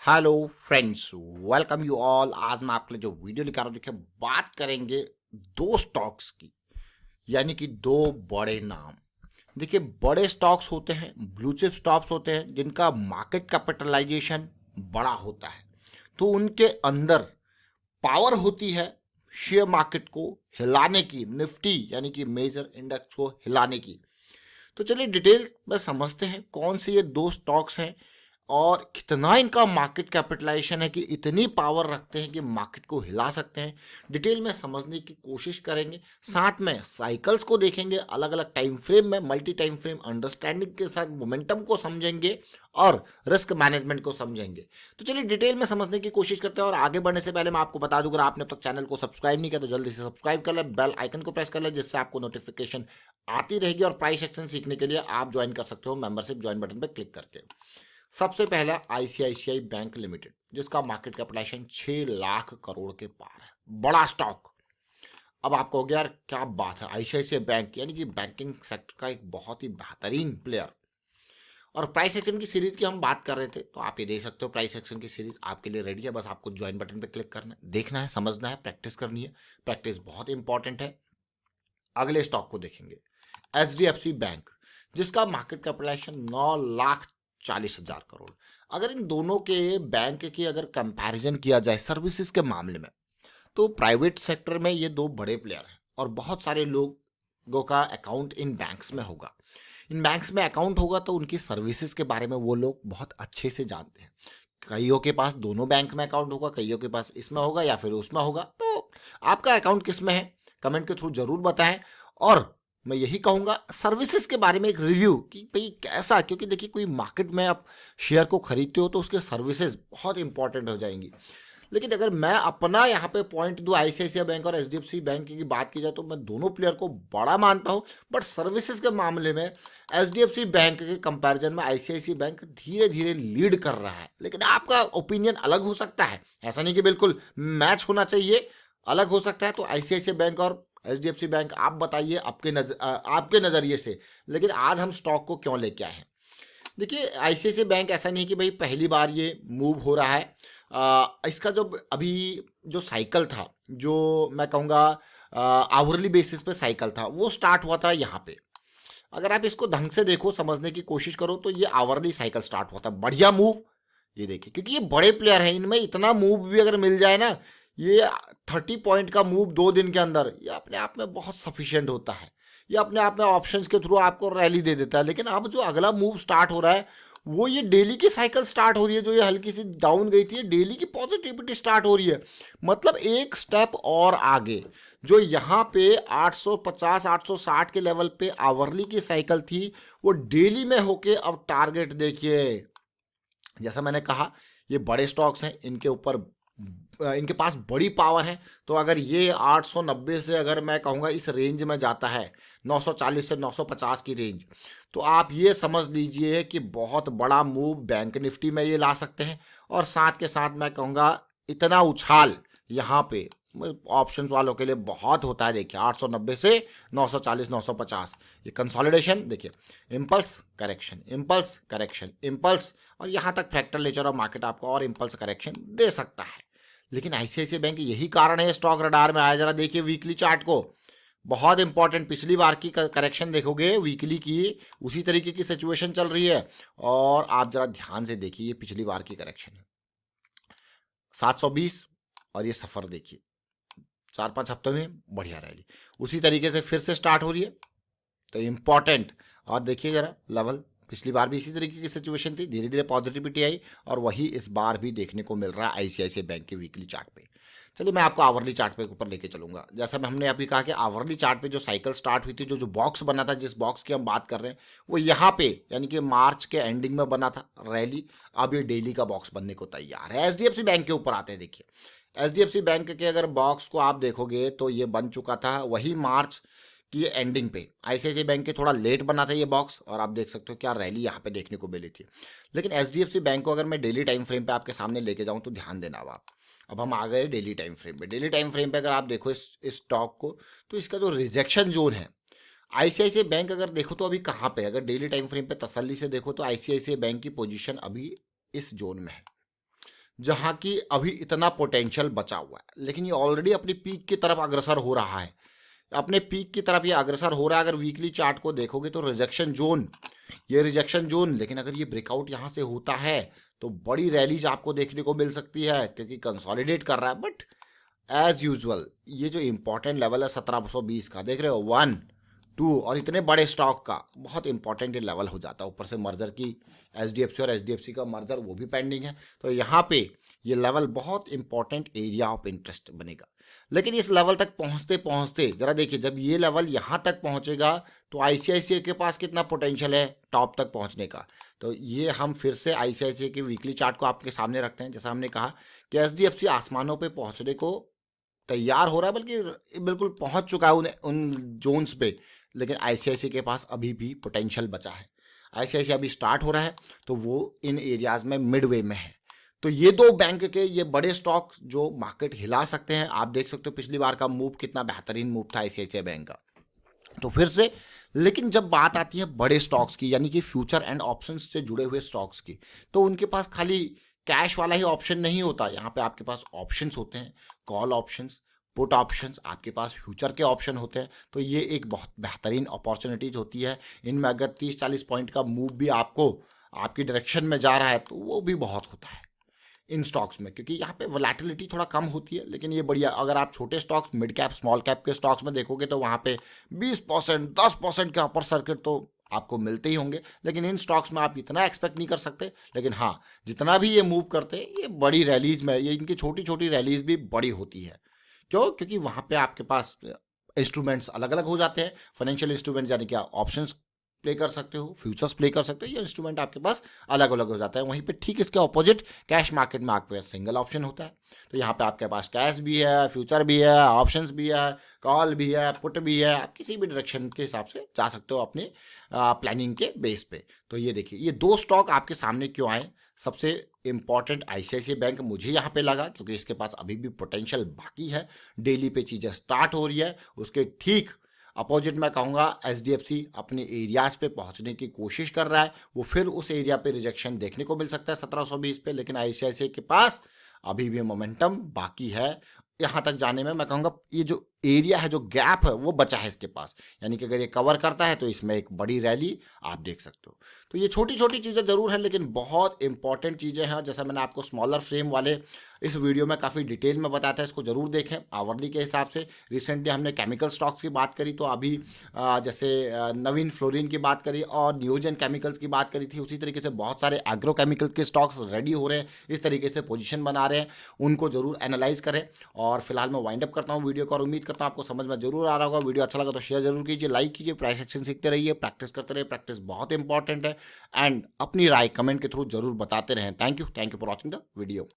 Hello friends, welcome you all. आज मैं आपके लिए जो वीडियो लेकर आ रहा हूँ, देखिए बात करेंगे दो स्टॉक्स की, यानी कि दो बड़े नाम। देखिए बड़े स्टॉक्स होते हैं, ब्लू चिप स्टॉक्स होते हैं जिनका मार्केट कैपिटलाइजेशन बड़ा होता है, तो उनके अंदर पावर होती है शेयर मार्केट को हिलाने की, निफ्टी यानी कि मेजर इंडेक्स को हिलाने की। तो चलिए डिटेल में समझते हैं कौन से ये दो स्टॉक्स हैं और कितना इनका मार्केट कैपिटलाइजेशन है कि इतनी पावर रखते हैं कि मार्केट को हिला सकते हैं। डिटेल में समझने की कोशिश करेंगे, साथ में साइकिल्स को देखेंगे, अलग अलग टाइम फ्रेम में, मल्टी टाइम फ्रेम अंडरस्टैंडिंग के साथ मोमेंटम को समझेंगे और रिस्क मैनेजमेंट को समझेंगे। तो चलिए डिटेल में समझने की कोशिश करते हैं। और आगे बढ़ने से पहले मैं आपको बता दूं, अगर आपने अब तक चैनल को सब्सक्राइब नहीं किया तो जल्दी से सब्सक्राइब कर ले, बेल आइकन को प्रेस कर ले, जिससे आपको नोटिफिकेशन आती रहेगी। और प्राइस एक्शन सीखने के लिए आप ज्वाइन कर सकते हो मेंबरशिप ज्वाइन बटन पर क्लिक करके। सबसे पहला आईसीआईसीआई बैंक लिमिटेड, जिसका मार्केट कैपिटलाइजेशन 6 लाख करोड़ के पार है, बड़ा स्टॉक। अब आप कहोगे यार क्या बात है, आईसीआईसीआई बैंक यानी कि बैंकिंग सेक्टर का एक बहुत ही बेहतरीन प्लेयर। और प्राइस एक्शन की सीरीज की हम बात कर रहे थे, तो आप ये देख सकते हो प्राइस एक्शन की सीरीज आपके लिए रेडी है। बस आपको ज्वाइन बटन पर क्लिक करना है, देखना है, समझना है, प्रैक्टिस करनी है। प्रैक्टिस बहुत इंपॉर्टेंट है। अगले स्टॉक को देखेंगे, एचडीएफसी बैंक, जिसका मार्केट कैपिटलाइजेशन 9,40,000 करोड़। अगर इन दोनों के बैंक की अगर कंपैरिजन किया जाए सर्विसेज के मामले में, तो प्राइवेट सेक्टर में ये दो बड़े प्लेयर हैं और बहुत सारे लोगों का अकाउंट इन बैंक्स में होगा। इन बैंक्स में अकाउंट होगा तो उनकी सर्विसेज के बारे में वो लोग बहुत अच्छे से जानते हैं। कईयों के पास दोनों बैंक में अकाउंट होगा, कईयों के पास इसमें होगा या फिर उसमें होगा। तो आपका अकाउंट किस में है, कमेंट के थ्रू जरूर बताएं। और मैं यही कहूंगा सर्विसेज के बारे में एक रिव्यू कि भाई कैसा, क्योंकि देखिए कोई मार्केट में आप शेयर को खरीदते हो तो उसके सर्विसेज बहुत इंपॉर्टेंट हो जाएंगी। लेकिन अगर मैं अपना यहाँ पे पॉइंट दूं, आईसीआईसीआई बैंक और एचडीएफसी बैंक की बात की जाए तो मैं दोनों प्लेयर को बड़ा मानता हूं, बट सर्विसेज के मामले में एचडीएफसी बैंक के कंपैरिजन में आईसीआईसीआई बैंक धीरे धीरे लीड कर रहा है। लेकिन आपका ओपिनियन अलग हो सकता है, ऐसा नहीं कि बिल्कुल मैच होना चाहिए, अलग हो सकता है। तो आईसीआईसीआई बैंक और एचडीएफसी बैंक आप बताइए आपके नज़रिए से। लेकिन आज हम स्टॉक को क्यों लेके आए हैं, देखिए आईसीआईसीआई बैंक ऐसा नहीं कि भाई पहली बार ये मूव हो रहा है। इसका जो अभी जो साइकिल था, जो मैं कहूँगा आवरली बेसिस पे साइकिल था, वो स्टार्ट हुआ था यहाँ पे। अगर आप इसको ढंग से देखो, समझने की कोशिश करो, तो ये आवरली साइकिल स्टार्ट हुआ था, बढ़िया मूव। ये देखिए क्योंकि ये बड़े प्लेयर हैं, इनमें इतना मूव भी अगर मिल जाए ना, ये 30 पॉइंट का मूव 2 दिन के अंदर, ये अपने आप में बहुत सफिशियंट होता है। ये अपने आप में ऑप्शंस के थ्रू आपको रैली दे देता है। लेकिन अब जो अगला मूव स्टार्ट हो रहा है, वो ये डेली की साइकिल स्टार्ट हो रही है। जो ये हल्की सी डाउन गई थी, डेली की पॉजिटिविटी स्टार्ट हो रही है, मतलब एक स्टेप और आगे। जो यहाँ पे 850 860 के लेवल पे आवरली की साइकिल थी, वो डेली में होके अब टारगेट देखिए। जैसा मैंने कहा ये बड़े स्टॉक्स हैं, इनके ऊपर इनके पास बड़ी पावर है। तो अगर ये 890 से, अगर मैं कहूँगा इस रेंज में जाता है, 940 से 950 की रेंज, तो आप ये समझ लीजिए कि बहुत बड़ा मूव बैंक निफ्टी में ये ला सकते हैं। और साथ के साथ मैं कहूँगा इतना उछाल यहाँ पे ऑप्शंस वालों के लिए बहुत होता है। देखिए 890 से 940 950, ये कंसोलिडेशन देखिए, impulse correction, impulse correction, impulse, और यहाँ तक फ्रैक्टल नेचर ऑफ मार्केट आपको और इम्पल्स करेक्शन दे सकता है। लेकिन आईसीआईसीआई बैंक यही कारण है स्टॉक रडार में आया। जरा देखिए वीकली चार्ट को, बहुत इंपॉर्टेंट। पिछली बार की करेक्शन देखोगे वीकली की, उसी तरीके की सिचुएशन चल रही है। और आप जरा ध्यान से देखिए, ये पिछली बार की करेक्शन है 720, और ये सफर देखिए 4-5 हफ्तों में बढ़िया रैली उसी तरीके से फिर से स्टार्ट हो रही है, तो इम्पॉर्टेंट। और देखिए जरा लेवल, पिछली बार भी इसी तरीके की सिचुएशन थी, धीरे धीरे पॉजिटिविटी आई, और वही इस बार भी देखने को मिल रहा है आईसीआईसीआई बैंक के वीकली चार्ट पे। चलिए मैं आपको आवरली चार्ट पे ऊपर लेके चलूंगा। जैसा हमने अभी कहा कि आवरली चार्ट पे जो साइकिल स्टार्ट हुई थी, जो जो बॉक्स बना था, जिस बॉक्स की हम बात कर रहे हैं, वो यहाँ पे यानी कि मार्च के एंडिंग में बना था रैली। अब ये डेली का बॉक्स बनने को तैयार है। एचडीएफसी बैंक के ऊपर आते हैं। देखिए एचडीएफसी बैंक के अगर बॉक्स को आप देखोगे तो ये बन चुका था वही मार्च की एंडिंग पे। आईसीआईसीआई बैंक के थोड़ा लेट बना था ये बॉक्स, और आप देख सकते हो क्या रैली यहाँ पे देखने को मिली थी। लेकिन एचडीएफसी बैंक को अगर मैं डेली टाइम फ्रेम पे आपके सामने लेके जाऊँ तो ध्यान देना। अब हम आ गए डेली टाइम फ्रेम पे। डेली टाइम फ्रेम पे अगर आप देखो इस स्टॉक को, तो इसका जो रिजेक्शन जोन है, आईसीआईसीआई बैंक अगर देखो तो अभी कहाँ पे, अगर डेली टाइम फ्रेम पे तसल्ली से देखो तो आईसीआईसीआई बैंक की पोजीशन अभी इस जोन में है। जहाँ की अभी इतना पोटेंशियल बचा हुआ है, लेकिन ये ऑलरेडी अपनी पीक की तरफ अग्रसर हो रहा है। अपने पीक की तरफ ये अग्रसर हो रहा है। अगर वीकली चार्ट को देखोगे तो रिजेक्शन जोन, ये रिजेक्शन जोन, लेकिन अगर ये ब्रेकआउट यहाँ से होता है तो बड़ी रैलीज आपको देखने को मिल सकती है, क्योंकि कंसोलिडेट कर रहा है। बट एज यूजुअल ये जो इंपॉर्टेंट लेवल है 1720 का, देख रहे हो, 1 2, और इतने बड़े स्टॉक का बहुत इंपॉर्टेंट ये लेवल हो जाता है। ऊपर से मर्जर की एचडीएफसी और एचडीएफसी का मर्जर वो भी पेंडिंग है, तो यहाँ पे ये लेवल बहुत इंपॉर्टेंट एरिया ऑफ इंटरेस्ट बनेगा। लेकिन इस लेवल तक पहुँचते पहुँचते जरा देखिए, जब ये लेवल यहाँ तक पहुँचेगा तो आईसीआईसीआई के पास कितना पोटेंशियल है टॉप तक पहुँचने का। तो ये हम फिर से आईसीआईसीआई के वीकली चार्ट को आपके सामने रखते हैं। जैसा हमने कहा कि एचडीएफसी आसमानों पे पहुँचने को तैयार हो रहा है, बल्कि बिल्कुल पहुंच चुका है उन जोन्स पे, लेकिन आईसीआईसी के पास अभी भी पोटेंशियल बचा है। आईसीआईसी अभी स्टार्ट हो रहा है, तो वो इन एरियाज में मिडवे में है। तो ये दो बैंक के ये बड़े स्टॉक जो मार्केट हिला सकते हैं। आप देख सकते हो पिछली बार का मूव कितना बेहतरीन मूव था आईसीआईसीआई बैंक का। तो फिर से, लेकिन जब बात आती है बड़े स्टॉक्स की, यानी कि फ्यूचर एंड ऑप्शंस से जुड़े हुए स्टॉक्स की, तो उनके पास खाली कैश वाला ही ऑप्शन नहीं होता। यहाँ पे आपके पास ऑप्शंस होते हैं, कॉल ऑप्शंस, पुट ऑप्शंस, आपके पास फ्यूचर के ऑप्शन होते हैं। तो ये एक बहुत बेहतरीन अपॉर्चुनिटीज होती है। इनमें अगर 30-40 पॉइंट का मूव भी आपको आपकी डायरेक्शन में जा रहा है तो वो भी बहुत होता है इन स्टॉक्स में, क्योंकि यहाँ पे वोलेटिलिटी थोड़ा कम होती है। लेकिन ये बढ़िया, अगर आप छोटे stocks, mid cap, small cap के स्टॉक्स में देखोगे तो वहाँ पे 20%, 10% के अपर सर्किट तो आपको मिलते ही होंगे। लेकिन इन स्टॉक्स में आप इतना एक्सपेक्ट नहीं कर सकते। लेकिन हाँ, जितना भी ये मूव करते हैं, ये बड़ी रैलीज में, ये इनकी छोटी छोटी रैलीज भी बड़ी होती है। क्यों? क्योंकि वहाँ पे आपके पास इंस्ट्रूमेंट्स अलग अलग हो जाते हैं। फाइनेंशियल इंस्ट्रूमेंट्स यानी कि आप ऑप्शंस प्ले कर सकते हो, फ्यूचर्स प्ले कर सकते हो, ये इंस्ट्रूमेंट आपके पास अलग अलग हो जाता है। वहीं पे ठीक इसके ऑपोजिट कैश मार्केट में आपके पास सिंगल ऑप्शन होता है। तो यहाँ पे आपके पास कैश भी है, फ्यूचर भी है, ऑप्शंस भी है, कॉल भी है, पुट भी है। आप किसी भी डायरेक्शन के हिसाब से जा सकते हो अपने प्लानिंग के बेस पे। तो ये देखिए, ये दो स्टॉक आपके सामने क्यों आए। सबसे इंपॉर्टेंट आईसीआईसीआई बैंक मुझे यहाँ पे लगा, क्योंकि इसके पास अभी भी पोटेंशियल बाकी है। डेली पे चीज़ें स्टार्ट हो रही है। उसके ठीक अपोजिट मैं कहूँगा एचडीएफसी अपने एरियाज पे पहुंचने की कोशिश कर रहा है। वो फिर उस एरिया पे रिजेक्शन देखने को मिल सकता है 1720 पे, लेकिन आईसीआईसीआई के पास अभी भी मोमेंटम बाकी है यहाँ तक जाने में। मैं कहूँगा ये जो एरिया है, जो गैप है, वो बचा है इसके पास। यानी कि अगर ये कवर करता है तो इसमें एक बड़ी रैली आप देख सकते हो। तो ये छोटी छोटी चीज़ें ज़रूर है, लेकिन बहुत इंपॉर्टेंट चीज़ें हैं। जैसा मैंने आपको स्मॉलर फ्रेम वाले इस वीडियो में काफ़ी डिटेल में बताया था, इसको ज़रूर देखें आवरली के हिसाब से। रिसेंटली हमने केमिकल स्टॉक्स की बात करी, तो अभी जैसे नवीन फ्लोरिन की बात करी और नियोजन केमिकल्स की बात करी थी, उसी तरीके से बहुत सारे एग्रो केमिकल के स्टॉक्स रेडी हो रहे हैं, इस तरीके से पोजीशन बना रहे हैं। उनको जरूर एनालाइज करें। और फिलहाल मैं वाइंड अप करता हूँ वीडियो को, और उम्मीद करता हूँ आपको समझ में जरूर आ रहा होगा। वीडियो अच्छा लगा तो शेयर जरूर कीजिए, लाइक कीजिए, प्राइस एक्शन सीखते रहिए, प्रैक्टिस करते रहिए। प्रैक्टिस बहुत इंपॉर्टेंट है। एंड अपनी राय कमेंट के थ्रू जरूर बताते रहें। Thank you for watching the video.